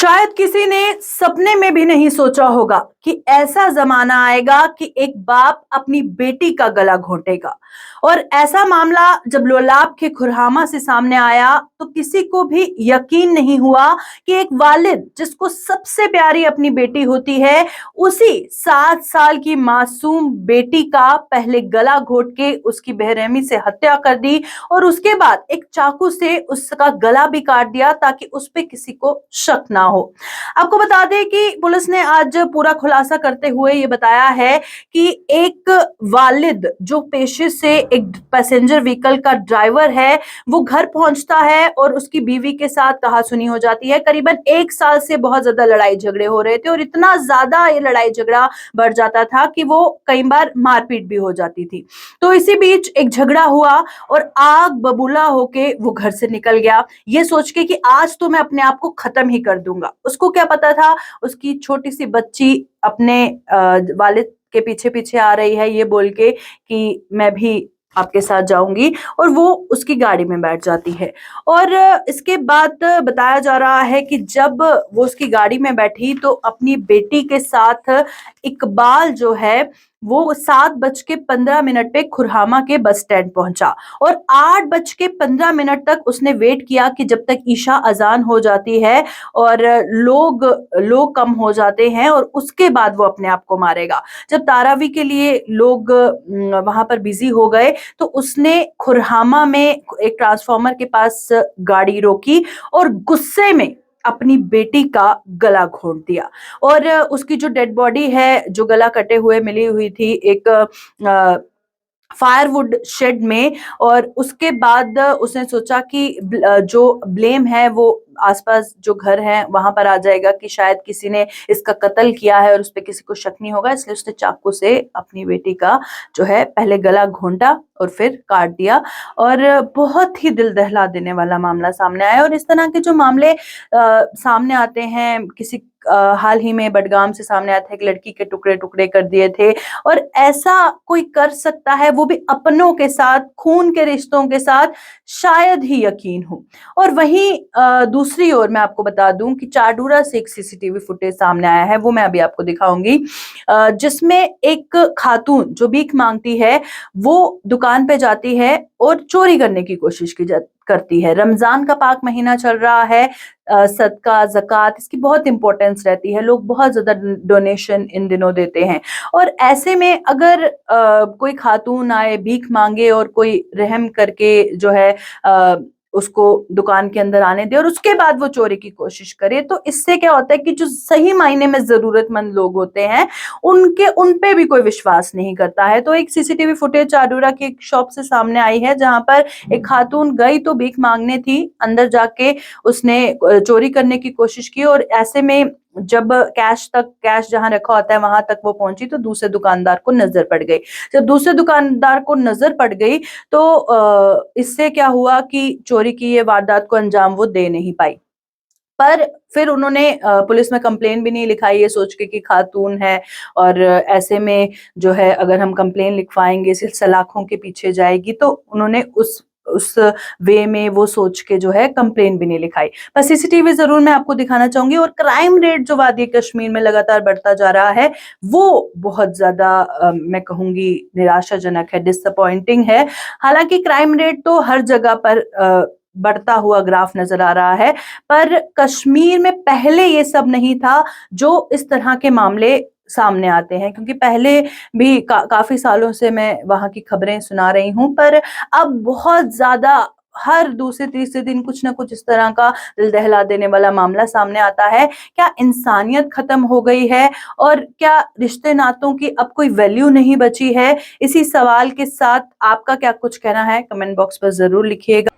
शायद किसी ने सपने में भी नहीं सोचा होगा कि ऐसा जमाना आएगा कि एक बाप अपनी बेटी का गला घोंटेगा। और ऐसा मामला जब लोलाब के खुरहामा से सामने आया तो किसी को भी यकीन नहीं हुआ कि एक वालिद जिसको सबसे प्यारी अपनी बेटी होती है, उसी 7 साल की मासूम बेटी का पहले गला घोंट के उसकी बेरहमी से हत्या कर दी और उसके बाद एक चाकू से उसका गला भी काट दिया ताकि उस पे किसी को शक ना हो। आपको बता दें कि पुलिस ने आज पूरा खुलासा करते हुए ये बताया है कि एक वालिद जो पेशे से एक पैसेंजर व्हीकल का ड्राइवर है, वो घर पहुंचता है और उसकी बीवी के साथ कहासुनी हो जाती है। करीबन 1 साल से बहुत ज्यादा लड़ाई झगड़े हो रहे थे और इतना ज्यादा ये लड़ाई झगड़ा बढ़ जाता था कि वो कई बार मारपीट भी हो जाती थी। तो इसी बीच एक झगड़ा हुआ और आग बबूला होके वो घर से निकल गया, ये सोच के कि आज तो मैं अपने आप को खत्म ही कर दूंगा। उसको क्या पता था, उसकी छोटी सी बच्ची अपने वालिद के पीछे पीछे आ रही है ये बोल के कि मैं भी आपके साथ जाऊंगी, और वो उसकी गाड़ी में बैठ जाती है। और इसके बाद बताया जा रहा है कि जब वो उसकी गाड़ी में बैठी तो अपनी बेटी के साथ इकबाल जो है वो 7:15 पे खुरहामा के बस स्टैंड पहुंचा और 8:15 तक उसने वेट किया कि जब तक ईशा अजान हो जाती है और लोग कम हो जाते हैं, और उसके बाद वो अपने आप को मारेगा। जब तारावी के लिए लोग वहां पर बिजी हो गए तो उसने खुरहामा में एक ट्रांसफार्मर के पास गाड़ी रोकी और गुस्से में अपनी बेटी का गला घोंट दिया। और उसकी जो डेड बॉडी है, जो गला कटे हुए मिली हुई थी एक फायरवुड शेड में, और उसके बाद उसने सोचा कि जो ब्लेम है वो आसपास जो घर हैं वहां पर आ जाएगा कि शायद किसी ने इसका कत्ल किया है और उस पर किसी को शक नहीं होगा, इसलिए उसने चाकू से अपनी बेटी का जो है पहले गला घोंटा और फिर काट दिया। और बहुत ही दिल दहला देने वाला मामला सामने आया। और इस तरह के जो मामले सामने आते हैं, किसी हाल ही में बडगाम से सामने आया था, एक लड़की के टुकड़े टुकड़े कर दिए थे, और ऐसा कोई कर सकता है वो भी अपनों के साथ, खून के रिश्तों के साथ, शायद ही यकीन हो। और वहीं दूसरी ओर मैं आपको बता दूं कि चाडूरा से एक सीसीटीवी फुटेज सामने आया है, वो मैं अभी आपको दिखाऊंगी, जिसमें एक खातून जो भीख मांगती है वो दुकान पे जाती है और चोरी करने की कोशिश करती है। रमजान का पाक महीना चल रहा है, सदका ज़कात इसकी बहुत इंपॉर्टेंस रहती है, लोग बहुत ज्यादा डोनेशन इन दिनों देते हैं। और ऐसे में अगर कोई खातून आए भीख मांगे और कोई रहम करके जो है उसको दुकान के अंदर आने दे और उसके बाद वो चोरी की कोशिश करे, तो इससे क्या होता है कि जो सही मायने में जरूरतमंद लोग होते हैं उन पे भी कोई विश्वास नहीं करता है। तो एक सीसीटीवी फुटेज चाडूरा की एक शॉप से सामने आई है, जहां पर एक खातून गई तो भीख मांगने थी, अंदर जाके उसने चोरी करने की कोशिश की, और ऐसे में जब कैश जहां रखा होता है वहां तक वो पहुंची तो दूसरे दुकानदार को नजर पड़ गई। जब दूसरे दुकानदार को नजर पड़ गई तो इससे क्या हुआ कि चोरी की ये वारदात को अंजाम वो दे नहीं पाई। पर फिर उन्होंने पुलिस में कंप्लेन भी नहीं लिखाई, ये सोच के कि खातून है और ऐसे में जो है अगर हम कंप्लेन लिखवाएंगे सिर्फ सलाखों के पीछे जाएगी, तो उन्होंने उस वे में वो सोच के जो है कंप्लेन भी नहीं लिखाई। बस सीसीटीवी जरूर मैं आपको दिखाना चाहूंगी। और क्राइम रेट जो वादी कश्मीर में लगातार बढ़ता जा रहा है वो बहुत ज्यादा मैं कहूंगी निराशाजनक है, डिसअपॉइंटिंग है। हालांकि क्राइम रेट तो हर जगह पर बढ़ता हुआ ग्राफ नजर आ रहा है, पर कश्मीर में पहले ये सब नहीं था जो इस तरह के मामले सामने आते हैं, क्योंकि पहले भी काफी सालों से मैं वहां की खबरें सुना रही हूं, पर अब बहुत ज्यादा हर दूसरे तीसरे दिन कुछ ना कुछ इस तरह का दिल दहला देने वाला मामला सामने आता है। क्या इंसानियत खत्म हो गई है और क्या रिश्ते नातों की अब कोई वैल्यू नहीं बची है? इसी सवाल के साथ आपका क्या कुछ कहना है कमेंट बॉक्स पर जरूर लिखिएगा।